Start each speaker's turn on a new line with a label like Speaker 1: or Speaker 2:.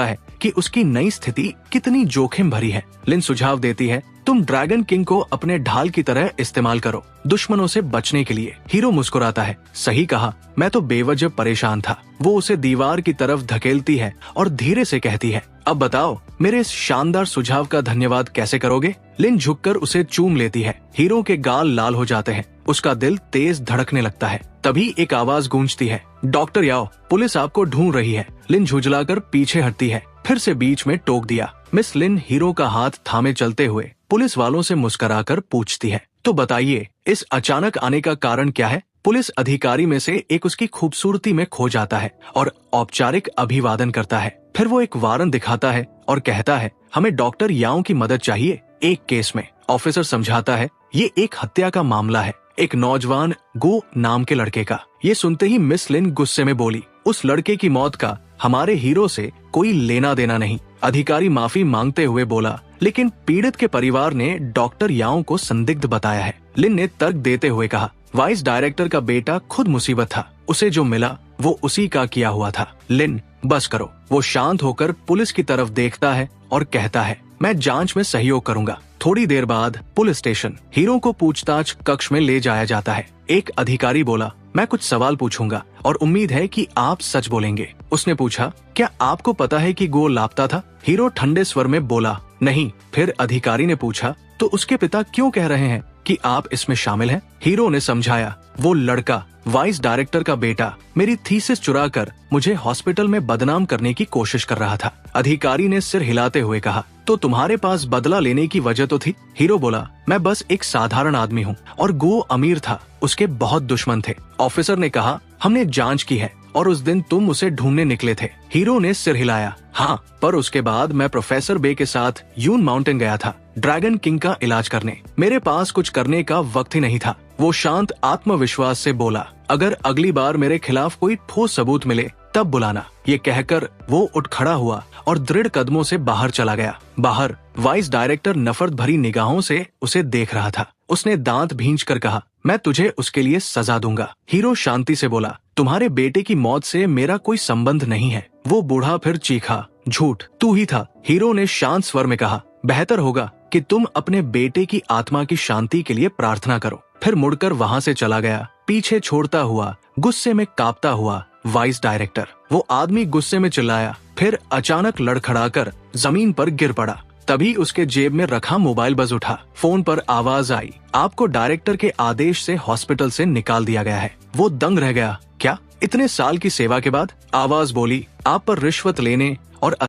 Speaker 1: है कि उसकी नई स्थिति कितनी जोखिम भरी है। लिन सुझाव देती है, तुम ड्रैगन किंग को अपने ढाल की तरह इस्तेमाल करो दुश्मनों से बचने के लिए। हीरो मुस्कुराता है, सही कहा, मैं तो बेवजह परेशान था। वो उसे दीवार की तरफ धकेलती है और धीरे से कहती है, अब बताओ मेरे इस शानदार सुझाव का धन्यवाद कैसे करोगे। लिन झुककर उसे चूम लेती है। हीरो के गाल लाल हो जाते हैं, उसका दिल तेज धड़कने लगता है। तभी एक आवाज गूंजती है, डॉक्टर याओ, पुलिस आपको ढूंढ रही है। लिन झुंझलाकर पीछे हटती है, फिर से बीच में टोक दिया। मिस लिन हीरो का हाथ थामे चलते हुए पुलिस वालों से मुस्कुराकर पूछती है, तो बताइए इस अचानक आने का कारण क्या है। पुलिस अधिकारी में से एक उसकी खूबसूरती में खो जाता है और औपचारिक अभिवादन करता है। फिर वो एक वारंट दिखाता है और कहता है, हमें डॉक्टर याओ की मदद चाहिए एक केस में। ऑफिसर समझाता है, ये एक हत्या का मामला है, एक नौजवान गो नाम के लड़के का। ये सुनते ही मिस लिन गुस्से में बोली, उस लड़के की मौत का हमारे हीरो से कोई लेना देना नहीं। अधिकारी माफी मांगते हुए बोला, लेकिन पीड़ित के परिवार ने डॉक्टर याओ को संदिग्ध बताया है। लिन ने तर्क देते हुए कहा, वाइस डायरेक्टर का बेटा खुद मुसीबत था, उसे जो मिला वो उसी का किया हुआ था। लिन, बस करो। वो शांत होकर पुलिस की तरफ देखता है और कहता है, मैं जांच में सहयोग करूंगा। थोड़ी देर बाद पुलिस स्टेशन, हीरो को पूछताछ कक्ष में ले जाया जाता है। एक अधिकारी बोला, मैं कुछ सवाल पूछूंगा और उम्मीद है कि आप सच बोलेंगे। उसने पूछा, क्या आपको पता है कि गो लापता था। हीरो ठंडे स्वर में बोला, नहीं। फिर अधिकारी ने पूछा, तो उसके पिता क्यों कह रहे हैं कि आप इसमें शामिल हैं। हीरो ने समझाया, वो लड़का वाइस डायरेक्टर का बेटा मेरी थीसिस चुराकर मुझे हॉस्पिटल में बदनाम करने की कोशिश कर रहा था। अधिकारी ने सिर हिलाते हुए कहा, तो तुम्हारे पास बदला लेने की वजह तो थी। हीरो बोला, मैं बस एक साधारण आदमी हूँ और गो अमीर था, उसके बहुत दुश्मन थे। ऑफिसर ने कहा, हमने जांच की है और उस दिन तुम उसे ढूंढने निकले थे। हीरो ने सिर हिलाया, हाँ, पर उसके बाद मैं प्रोफेसर बे के साथ यून माउंटेन गया था ड्रैगन किंग का इलाज करने। मेरे पास कुछ करने का वक्त ही नहीं था। वो शांत आत्मविश्वास से बोला, अगर अगली बार मेरे खिलाफ कोई ठोस सबूत मिले तब बुलाना। ये कहकर वो उठ खड़ा हुआ और दृढ़ कदमों से बाहर चला गया। बाहर वाइस डायरेक्टर नफरत भरी निगाहों से उसे देख रहा था। उसने दांत भींचकर कहा, मैं तुझे उसके लिए सजा दूंगा। हीरो शांति से बोला, तुम्हारे बेटे की मौत से मेरा कोई संबंध नहीं है। वो बूढ़ा फिर चीखा, झूठ, तू ही था। हीरो ने शांत स्वर में कहा, बेहतर होगा कि तुम अपने बेटे की आत्मा की शांति के लिए प्रार्थना करो। फिर मुड़कर वहां से चला गया, पीछे छोड़ता हुआ गुस्से में कांपता हुआ वाइस डायरेक्टर। वो आदमी गुस्से में चिल्लाया, फिर अचानक लड़खड़ाकर जमीन पर गिर पड़ा। तभी उसके जेब में रखा मोबाइल बज उठा। फोन पर आवाज आई, आपको डायरेक्टर के आदेश से हॉस्पिटल से निकाल दिया गया है। वो दंग रह गया, क्या इतने साल की सेवा के बाद। आवाज बोली, आप पर रिश्वत लेने और